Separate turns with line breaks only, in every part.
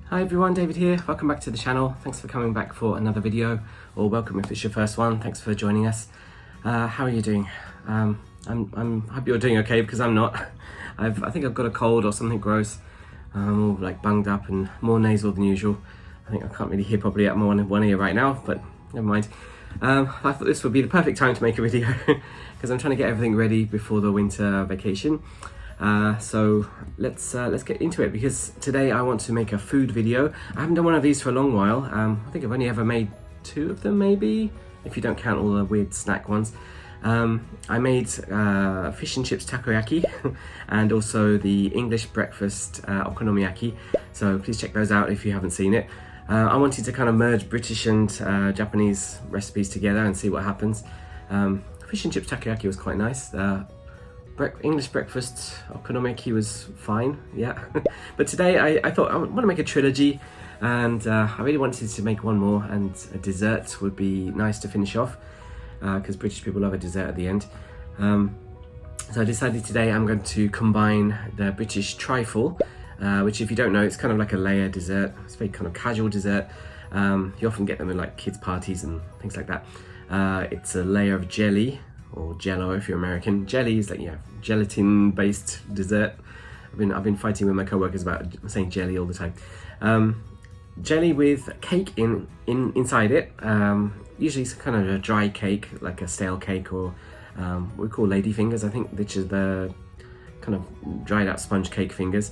Hi everyone, David here. Welcome back to the channel. Thanks for coming back for another video, or welcome if it's your first one. Thanks for joining us. How are you doing? I hope you're doing okay, because I'm not. I think I've got a cold or something gross. I'm all like bunged up and more nasal than usual. I think I can't really hear properly out my one ear right now, but never mind. I thought this would be the perfect time to make a video because I'm trying to get everything ready before the winter vacation. So let's get into it, because today I want to make a food video. I haven't done one of these for a long while. I think I've only ever made 2 of them, maybe, if you don't count all the weird snack ones. I made fish and chips takoyaki and also the English breakfast okonomiyaki, so please check those out if you haven't seen it. I wanted to kind of merge British and Japanese recipes together and see what happens. Fish and chips takoyaki was quite nice. English breakfast okonomiyaki was fine, yeah. But today I thought I want to make a trilogy, and I really wanted to make one more, and a dessert would be nice to finish off, because British people love a dessert at the end. So I decided today I'm going to combine the British trifle, which, if you don't know, it's kind of like a layer dessert. It's a very kind of casual dessert. You often get them in like kids' parties and things like that. It's a layer of jelly, or jello if you're American. Jelly is like, yeah, gelatin based dessert. I've been fighting with my co-workers about saying jelly all the time. Jelly with cake inside it. Usually it's kind of a dry cake, like a stale cake, or what we call lady fingers, I think, which is the kind of dried out sponge cake fingers.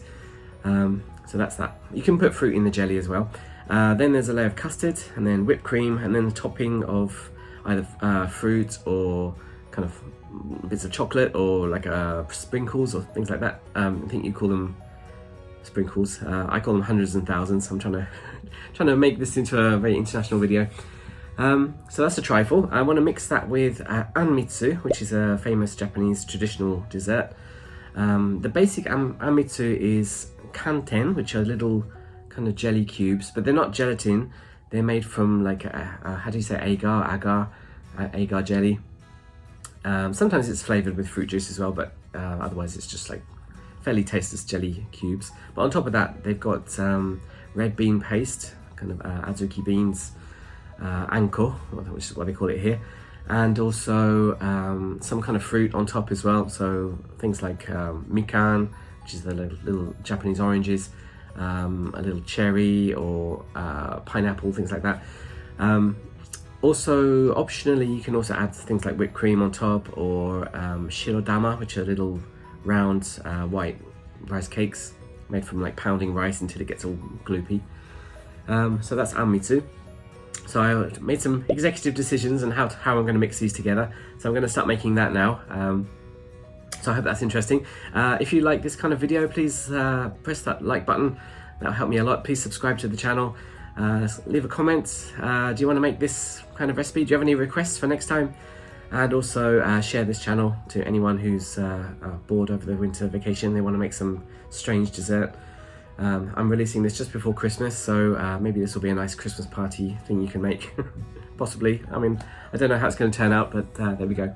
So that's that. You can put fruit in the jelly as well. Then there's a layer of custard, and then whipped cream, and then the topping of either fruit or kind of bits of chocolate, or like sprinkles or things like that. I think you call them sprinkles. I call them hundreds and thousands. I'm trying to make this into a very international video. So that's a trifle. I want to mix that with anmitsu, which is a famous Japanese traditional dessert. The basic anmitsu is kanten, which are little kind of jelly cubes, but they're not gelatin. They're made from like how do you say, agar jelly. Sometimes it's flavored with fruit juice as well, but otherwise it's just like fairly tasteless jelly cubes. But on top of that, they've got red bean paste, kind of azuki beans, anko, which is what they call it here, and also some kind of fruit on top as well. So things like mikan, which is the little Japanese oranges, a little cherry, or pineapple, things like that. Also, optionally, you can also add things like whipped cream on top, or shirodama, which are little round white rice cakes made from like pounding rice until it gets all gloopy. So that's anmitsu. So I made some executive decisions on how I'm going to mix these together. So I'm going to start making that now. So I hope that's interesting. If you like this kind of video, please press that like button. That'll help me a lot. Please subscribe to the channel. Leave a comment. Do you want to make this kind of recipe? Do you have any requests for next time? And also share this channel to anyone who's bored over the winter vacation. They want to make some strange dessert. I'm releasing this just before Christmas, so maybe this will be a nice Christmas party thing you can make. Possibly. I mean, I don't know how it's going to turn out, but there we go.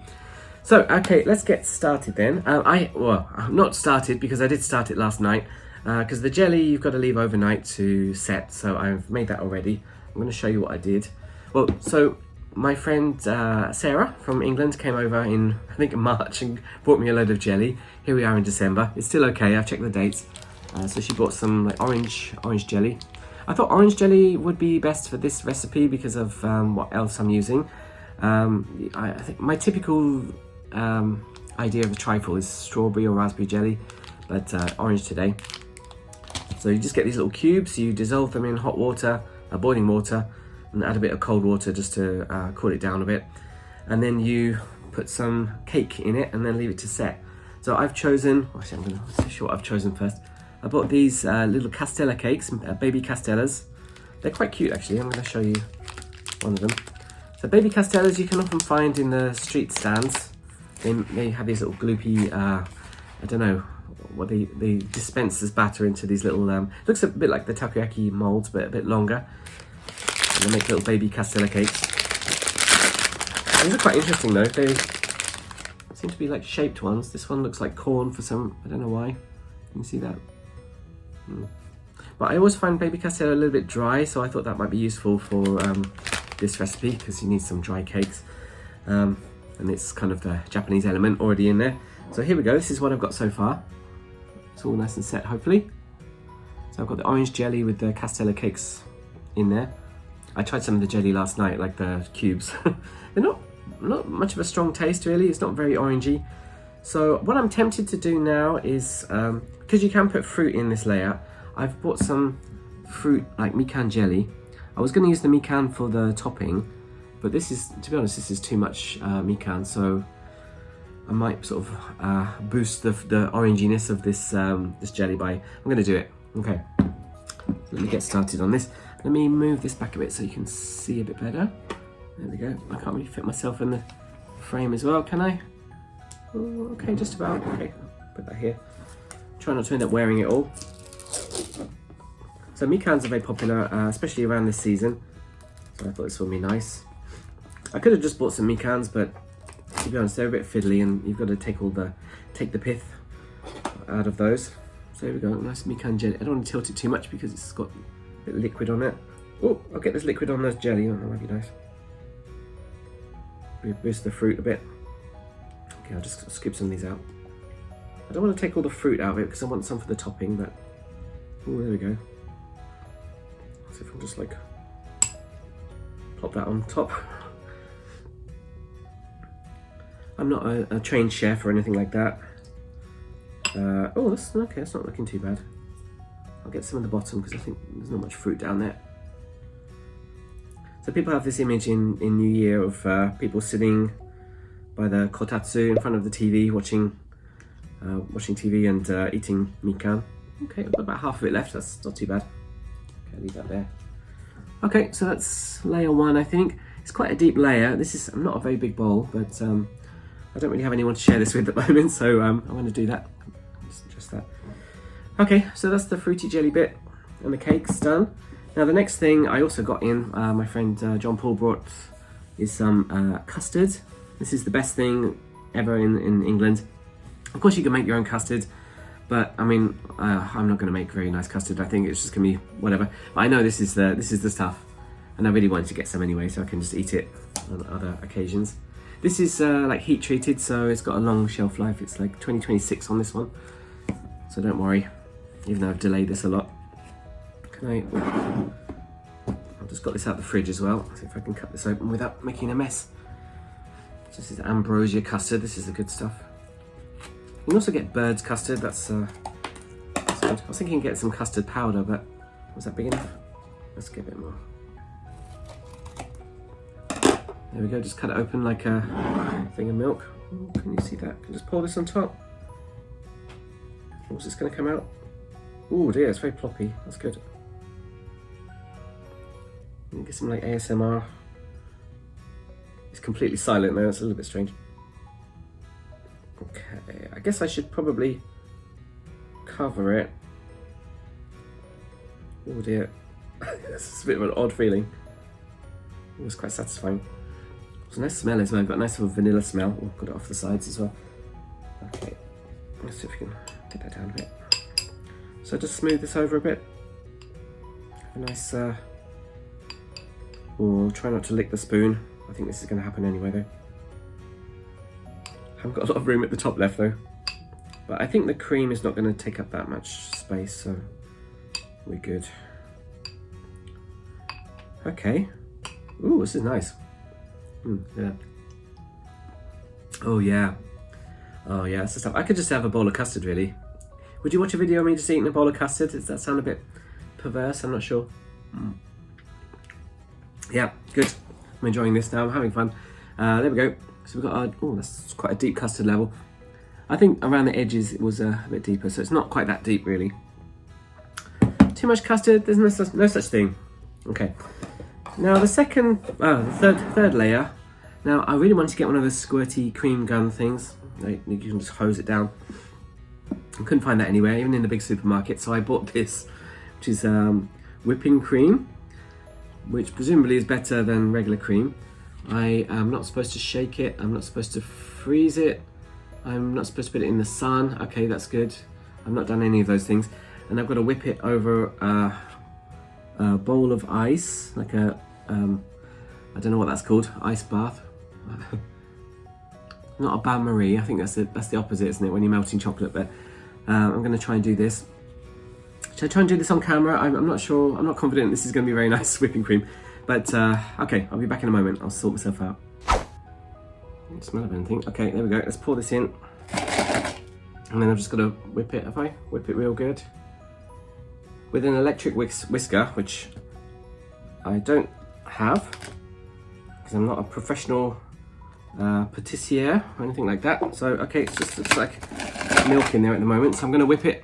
So, okay, let's get started then. Well, I'm not started, because I did start it last night. Because the jelly you've got to leave overnight to set, so I've made that already. I'm going to show you what I did. Well, so my friend Sarah from England came over in, I think, March, and brought me a load of jelly. Here we are in December. It's still okay. I've checked the dates. So she bought some like orange jelly. I thought orange jelly would be best for this recipe because of what else I'm using. I think my typical idea of a trifle is strawberry or raspberry jelly, but orange today. So you just get these little cubes, you dissolve them in hot water, boiling water, and add a bit of cold water just to cool it down a bit. And then you put some cake in it and then leave it to set. So I've chosen, actually I'm going to show what I've chosen first. I bought these little castella cakes, baby castellas. They're quite cute actually. I'm going to show you one of them. So baby castellas you can often find in the street stands. They have these little gloopy, I don't know, what they dispense this batter into these little, looks a bit like the takoyaki molds, but a bit longer. And they make little baby castella cakes. These are quite interesting though. They seem to be like shaped ones. This one looks like corn for some, I don't know why. Can you see that? But I always find baby custard a little bit dry, so I thought that might be useful for this recipe, because you need some dry cakes. And it's kind of the Japanese element already in there. So here we go, this is what I've got so far. It's all nice and set, hopefully. So I've got the orange jelly with the castella cakes in there. I tried some of the jelly last night, like the cubes. They're not much of a strong taste really, it's not very orangey. So what I'm tempted to do now is, because you can put fruit in this layer, I've bought some fruit like mikan jelly. I was going to use the mikan for the topping, but this is, to be honest, this is too much mikan, so I might sort of boost the oranginess of this this jelly by, I'm going to do it. Okay, so let me get started on this. Let me move this back a bit so you can see a bit better. There we go. I can't really fit myself in the frame as well, can I? Oh, okay, just about. Okay, put that here. Try not to end up wearing it all. So mikans are very popular, especially around this season. So I thought this would be nice. I could have just bought some mikans, but to be honest, they're a bit fiddly, and you've got to take the pith out of those. So here we go, nice mikan jelly. I don't want to tilt it too much because it's got a bit of liquid on it. Oh, I'll get this liquid on the jelly. Oh, that might be nice. Boost the fruit a bit. Okay, I'll just skip some of these out. I don't want to take all the fruit out of it because I want some for the topping, but oh, there we go. So if I just like plop that on top. I'm not a trained chef or anything like that. Oh, that's okay. That's not looking too bad. I'll get some at the bottom because I think there's not much fruit down there. So people have this image in New Year of people sitting by the kotatsu in front of the TV watching TV and eating mikan. Okay, I've got about half of it left. That's not too bad. Okay, leave that there. Okay, so that's layer one, I think. It's quite a deep layer. This is not a very big bowl, but I don't really have anyone to share this with at the moment, so I'm going to do that. Just that. Okay, so that's the fruity jelly bit, and the cake's done. Now the next thing I also got in, my friend John Paul brought, is some custard. This is the best thing ever in England. Of course you can make your own custard, but I mean, I'm not going to make very nice custard. I think it's just going to be whatever. But I know this is the stuff, and I really wanted to get some anyway, so I can just eat it on other occasions. This is like heat treated, so it's got a long shelf life. It's like 2026 on this one, so don't worry, even though I've delayed this a lot. I've just got this out the fridge as well. See if I can cut this open without making a mess. So this is ambrosia custard. This is the good stuff. You can also get bird's custard. That's good. I was thinking get some custard powder, but was that big enough? Let's get a bit more. There we go. Just cut it open like a thing of milk. Oh, can you see that? Can just pour this on top. What's this going to come out? Oh dear, it's very ploppy. That's good. Get some like ASMR. It's completely silent now, it's a little bit strange. Okay, I guess I should probably cover it. Oh dear, this is a bit of an odd feeling. It was quite satisfying. It's a nice smell as well, got a nice little vanilla smell. Oh, got it off the sides as well. Okay, let's see if we can take that down a bit. So just smooth this over a bit. Have a nice try not to lick the spoon. I think this is going to happen anyway though. I haven't got a lot of room at the top left though. But I think the cream is not going to take up that much space, so we're good. Okay. Ooh, this is nice. Yeah. Oh yeah. Oh yeah, that's the stuff. I could just have a bowl of custard really. Would you watch a video of me just eating a bowl of custard? Does that sound a bit perverse? I'm not sure. Yeah, good. I'm enjoying this now. I'm having fun. There we go. So we've got our, oh, that's quite a deep custard level. I think around the edges it was a bit deeper, so it's not quite that deep really. Too much custard, there's no such thing. Okay. Now the third layer. Now I really wanted to get one of those squirty cream gun things. Like, you can just hose it down. I couldn't find that anywhere, even in the big supermarket, so I bought this, which is whipping cream, which presumably is better than regular cream. I am not supposed to shake it, I'm not supposed to freeze it, I'm not supposed to put it in the sun. Okay, that's good. I've not done any of those things. and I've got to whip it over a bowl of ice, like a I don't know what that's called, ice bath. Not a bain-marie, I think that's the opposite, isn't it, when you're melting chocolate, but I'm going to try and do this. Should I try and do this on camera? I'm not sure, I'm not confident this is going to be very nice whipping cream, but okay, I'll be back in a moment, I'll sort myself out. I don't smell of anything. Okay, there we go, let's pour this in. And then I've just got to whip it, whip it real good. With an electric whisker, which I don't have, because I'm not a professional patissier or anything like that. So, okay, it's just looks like milk in there at the moment, so I'm going to whip it.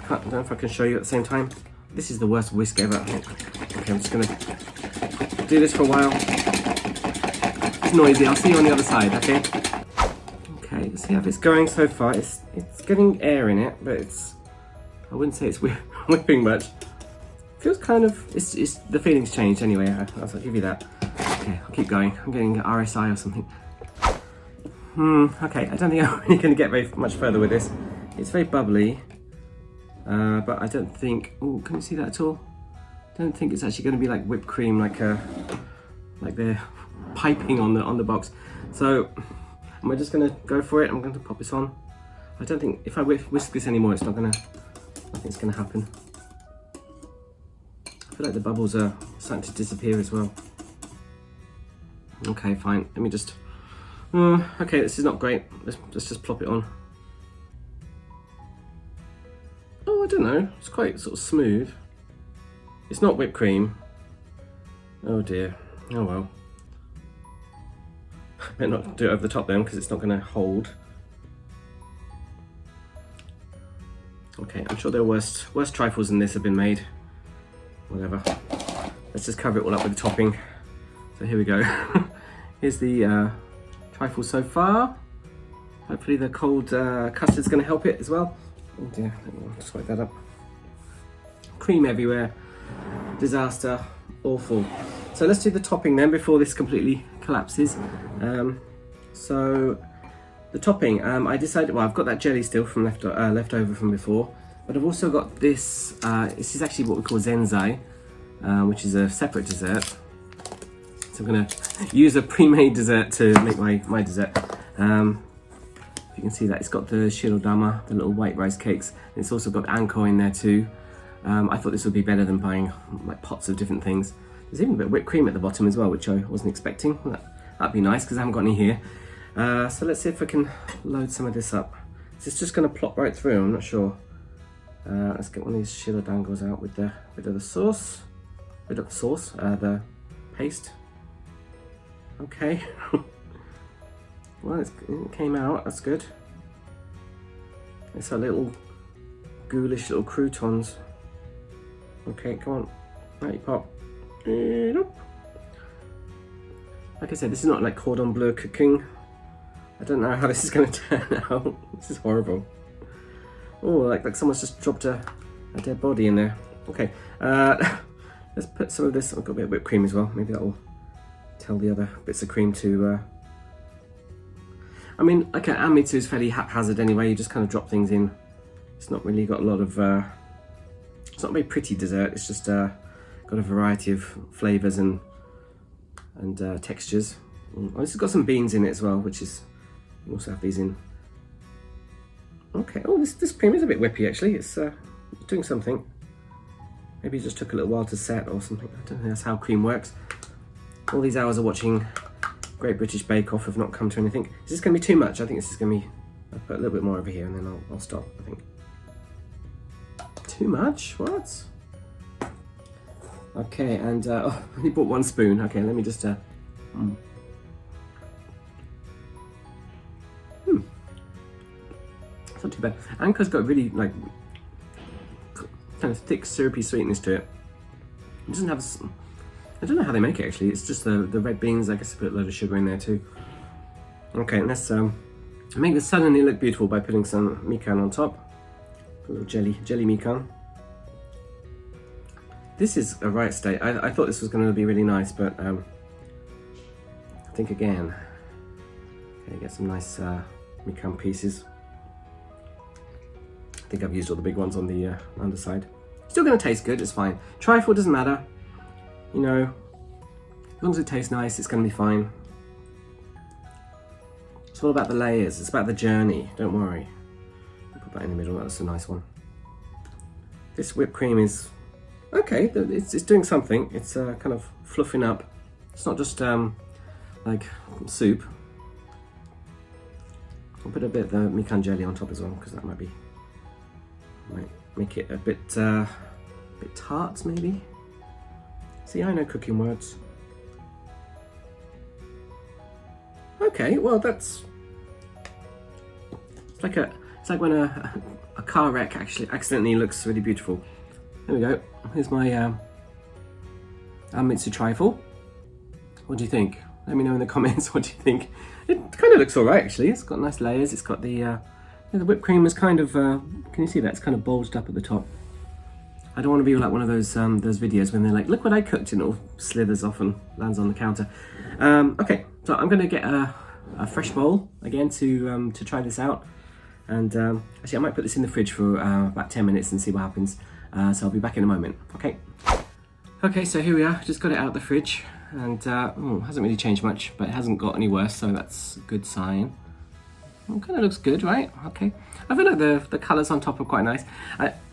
I don't know if I can show you at the same time. This is the worst whisk ever. Okay, I'm just going to do this for a while. It's noisy, I'll see you on the other side, okay? Okay, let's see how it's going so far. It's getting air in it, but I wouldn't say it's whipping much. Feels kind of, the feeling's changed anyway, I'll give you that. Okay, I'll keep going. I'm getting RSI or something. Okay, I don't think I'm really going to get very much further with this. It's very bubbly, but I don't think, oh, can you see that at all? I don't think it's actually going to be like whipped cream, like they're piping on the box. So, am I just going to go for it? I'm going to pop this on. I don't think, if I whisk this anymore, nothing's going to happen. I feel like the bubbles are starting to disappear as well. Okay, fine. Let me just... okay, this is not great. Let's just plop it on. Oh, I don't know. It's quite sort of smooth. It's not whipped cream. Oh dear. Oh well. I better not do it over the top then, because it's not going to hold. Okay, I'm sure there are worse trifles than this have been made. Whatever. Let's just cover it all up with the topping. So here we go. Here's the trifle so far. Hopefully the cold custard's going to help it as well. Oh dear, let me just wipe that up. Cream everywhere. Disaster. Awful. So let's do the topping then before this completely collapses. So the topping, I decided, well, I've got that jelly still from leftover from before, but I've also got this, this is actually what we call zenzai, which is a separate dessert. So I'm going to use a pre-made dessert to make my dessert. You can see that it's got the shirodama, the little white rice cakes. And it's also got anko in there too. I thought this would be better than buying like pots of different things. There's even a bit of whipped cream at the bottom as well, which I wasn't expecting. That'd be nice because I haven't got any here. So let's see if I can load some of this up. Is this just going to plop right through? I'm not sure. Let's get one of these shirodangos out with the bit of the sauce. The paste. Okay. Well, it came out, that's good. It's a little ghoulish little croutons. Okay, come on. Out you pop. Like I said, this is not like cordon bleu cooking. I don't know how this is going to turn out. This is horrible. Oh, like someone's just dropped a dead body in there. Okay, let's put some of this. I've got a bit of whipped cream as well. Maybe that will tell the other bits of cream to... I mean, like an Anmitsu is fairly haphazard anyway. You just kind of drop things in. It's not really got a lot of... it's not a very pretty dessert. It's just got a variety of flavours and textures. Oh, this has got some beans in it as well, which is... You also have these in. Okay. Oh, this cream is a bit whippy actually. It's doing something. Maybe it just took a little while to set or something. I don't think that's how cream works. All these hours of watching Great British Bake Off have not come to anything. Is this going to be too much? I think this is going to be... I'll put a little bit more over here and then I'll stop, I think. Too much? What? Okay, and oh, I only bought one spoon. Okay, let me just... It's not too bad. Anko's got really, like, kind of thick, syrupy sweetness to it. It doesn't have... I don't know how they make it actually. It's just the red beans. I guess I put a load of sugar in there too. Okay, and let's make this suddenly look beautiful by putting some mikan on top. A little jelly mikan. This is a right state. I thought this was going to be really nice, but I think again. Okay, get some nice mikan pieces. I think I've used all the big ones on the underside. Still going to taste good, it's fine. Trifle doesn't matter, you know, as long as it tastes nice, it's going to be fine. It's all about the layers, it's about the journey, don't worry. I'll put that in the middle, that's a nice one. This whipped cream is okay, it's doing something. It's kind of fluffing up. It's not just like soup. I'll put a bit of the mikan jelly on top as well, because that might make it a bit tart maybe. See, I know cooking words. Okay, well it's like when a car wreck actually accidentally looks really beautiful. There we go. Here's my Anmitsu Trifle. What do you think? Let me know in the comments what do you think. It kind of looks alright actually. It's got nice layers. It's got the whipped cream is kind of, can you see that? It's kind of bulged up at the top. I don't want to be like one of those videos when they're like, look what I cooked, and it all slithers off and lands on the counter. Okay, so I'm going to get a fresh bowl again to try this out. And actually I might put this in the fridge for about 10 minutes and see what happens. So I'll be back in a moment, okay? Okay, so here we are, just got it out of the fridge, and hasn't really changed much, but it hasn't got any worse, so that's a good sign. It kind of looks good, right? Okay. I feel like the colours on top are quite nice.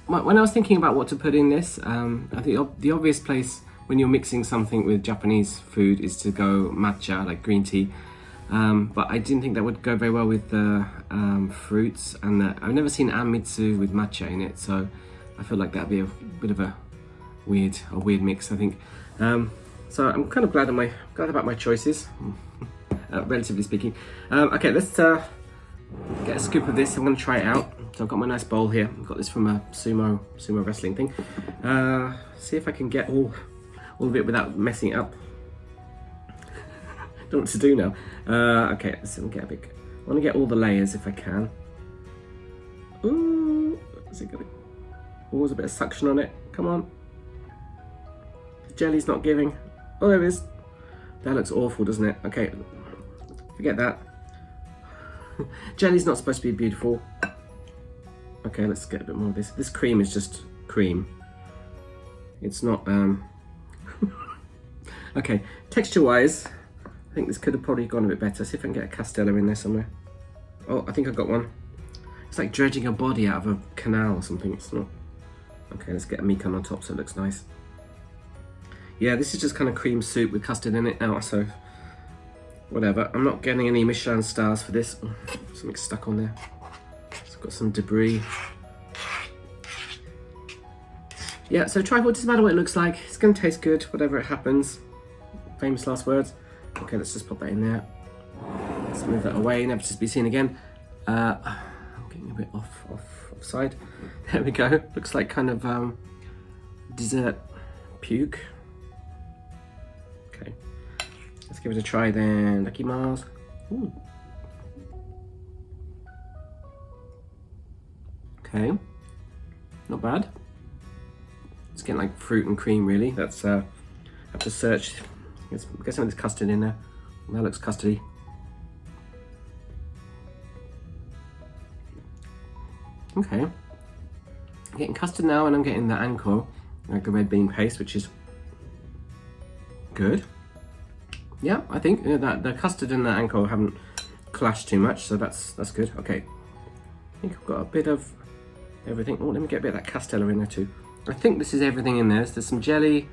When I was thinking about what to put in this, I think the obvious place when you're mixing something with Japanese food is to go matcha, like green tea. But I didn't think that would go very well with the fruits, and I've never seen Anmitsu with matcha in it, so I feel like that'd be a bit of a weird mix, I think. So I'm kind of glad about my choices, relatively speaking. Okay, let's get a scoop of this. I'm going to try it out. So I've got my nice bowl here. I've got this from a sumo wrestling thing. See if I can get all of it without messing it up. Don't know what to do now. Okay, so get a big. I want to get all the layers if I can. Ooh, is it good? Oh, there's a bit of suction on it. Come on. The jelly's not giving. Oh, there it is. That looks awful, doesn't it? Okay, forget that. Jelly's not supposed to be beautiful. Okay, let's get a bit more of this. This cream is just cream. It's not. Okay, texture-wise, I think this could have probably gone a bit better. See if I can get a custard in there somewhere. Oh, I think I got one. It's like dredging a body out of a canal or something. It's not. Okay, let's get a mikan on top so it looks nice. Yeah, this is just kind of cream soup with custard in it now, so whatever. I'm not getting any Michelin stars for this. Oh, something's stuck on there. It's got some debris. Yeah, so trifle, doesn't matter what it looks like. It's going to taste good, whatever it happens. Famous last words. Okay, let's just pop that in there. Let's move that away, never to be seen again. I'm getting a bit offside. There we go. Looks like kind of dessert puke. Okay, let's give it a try then. Dakimasu. Ooh. Okay, not bad. It's getting like fruit and cream really. That's I have to search. Get some of this custard in there. That looks custardy. Okay. I'm getting custard now, and I'm getting the anko, like the red bean paste, which is good. Yeah, I think that the custard and the anko haven't clashed too much, so that's good. Okay. I think I've got a bit of everything. Oh, let me get a bit of that castella in there too. I think this is everything in there. There's some jelly.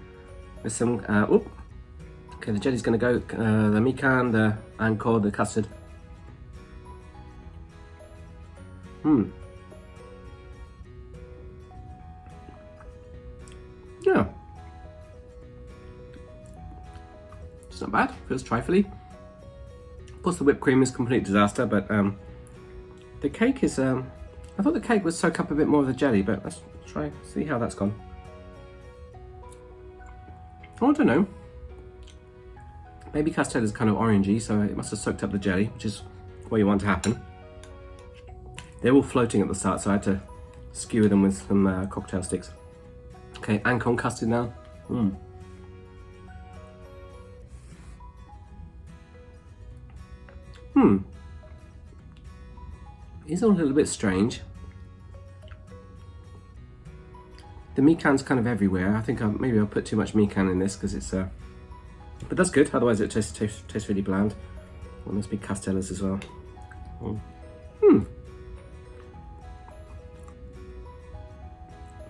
There's some. Okay, the jelly's going to go. The mikan, the anko, the custard. Yeah. It's not bad. Feels trifly. Of course, the whipped cream is a complete disaster, but the cake is. I thought the cake would soak up a bit more of the jelly, but let's try see how that's gone. Oh, I don't know. Maybe custard is kind of orangey, so it must have soaked up the jelly, which is what you want to happen. They're all floating at the start, so I had to skewer them with some cocktail sticks. Okay, anko custard now. It's a little bit strange. The mikan's kind of everywhere. I think maybe I'll put too much mikan in this because it's but that's good. Otherwise it tastes really bland. Well, must be castellas as well.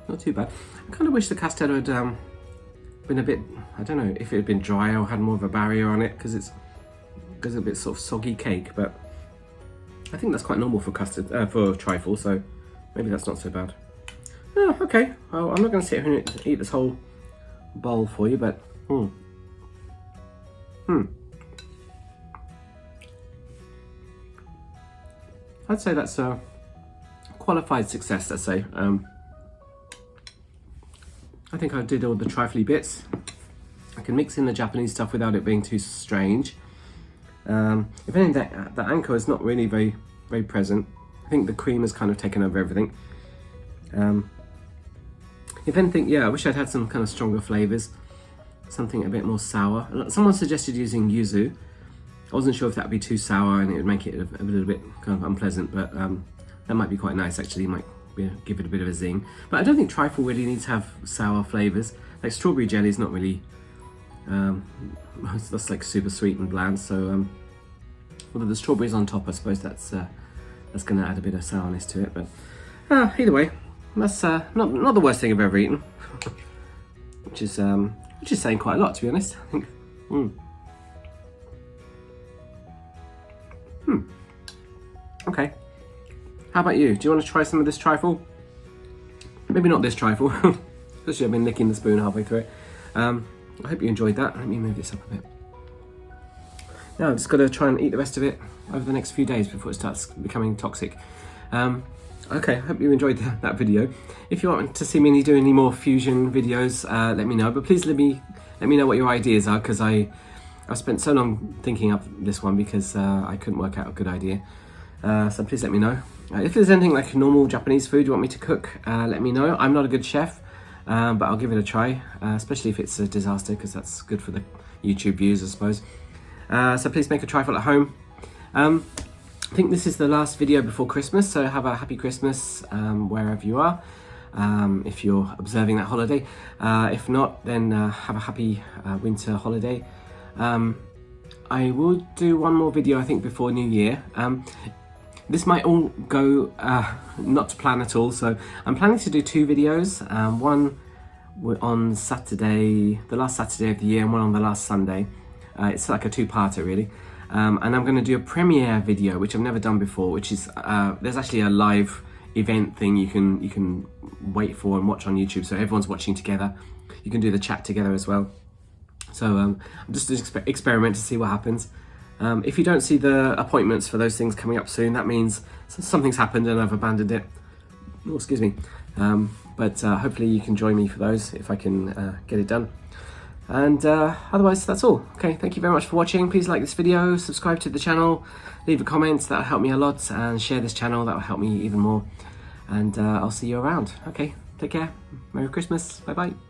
Not too bad. I kind of wish the custard had been a bit, I don't know if it had been drier or had more of a barrier on it, because it's a bit sort of soggy cake, but I think that's quite normal for custard, for trifle, so maybe that's not so bad. Oh, okay, well, I'm not going to sit here and eat this whole bowl for you, but I'd say that's a qualified success, let's say. I think I did all the trifly bits. I can mix in the Japanese stuff without it being too strange. If anything, the anko is not really very present. I think the cream has kind of taken over everything. If anything, yeah, I wish I'd had some kind of stronger flavours. Something a bit more sour. Someone suggested using yuzu. I wasn't sure if that would be too sour and it would make it a little bit kind of unpleasant, but that might be quite nice actually. Might give it a bit of a zing. But I don't think trifle really needs to have sour flavours. Like strawberry jelly is not really, that's like super sweet and bland, so although the strawberries on top, I suppose that's going to add a bit of sourness to it, but either way, that's not the worst thing I've ever eaten, which is saying quite a lot, to be honest, I think. Okay. How about you? Do you want to try some of this trifle? Maybe not this trifle, especially I've been licking the spoon halfway through it. I hope you enjoyed that. Let me move this up a bit. Now I've just got to try and eat the rest of it over the next few days before it starts becoming toxic. Okay, I hope you enjoyed that video. If you want to see me do any more fusion videos, let me know. But please let me know what your ideas are, because I've spent so long thinking up this one because I couldn't work out a good idea. So please let me know. If there's anything like normal Japanese food you want me to cook, let me know. I'm not a good chef, but I'll give it a try, especially if it's a disaster, because that's good for the YouTube views, I suppose. So please make a trifle at home. I think this is the last video before Christmas, so have a happy Christmas wherever you are, if you're observing that holiday. If not, then have a happy winter holiday. I will do one more video, I think, before New Year. This might all go not to plan at all, so I'm planning to do 2 videos. One on Saturday, the last Saturday of the year, and one on the last Sunday. It's like a 2-parter really. And I'm going to do a premiere video, which I've never done before, which is, there's actually a live event thing you can wait for and watch on YouTube, so everyone's watching together. You can do the chat together as well. So I'm just an experiment to see what happens. If you don't see the appointments for those things coming up soon, that means something's happened and I've abandoned it. Oh, excuse me. But hopefully you can join me for those if I can get it done. And otherwise, that's all. Okay, thank you very much for watching. Please like this video, subscribe to the channel, leave a comment, that'll help me a lot, and share this channel, that'll help me even more. And I'll see you around. Okay, take care. Merry Christmas. Bye-bye.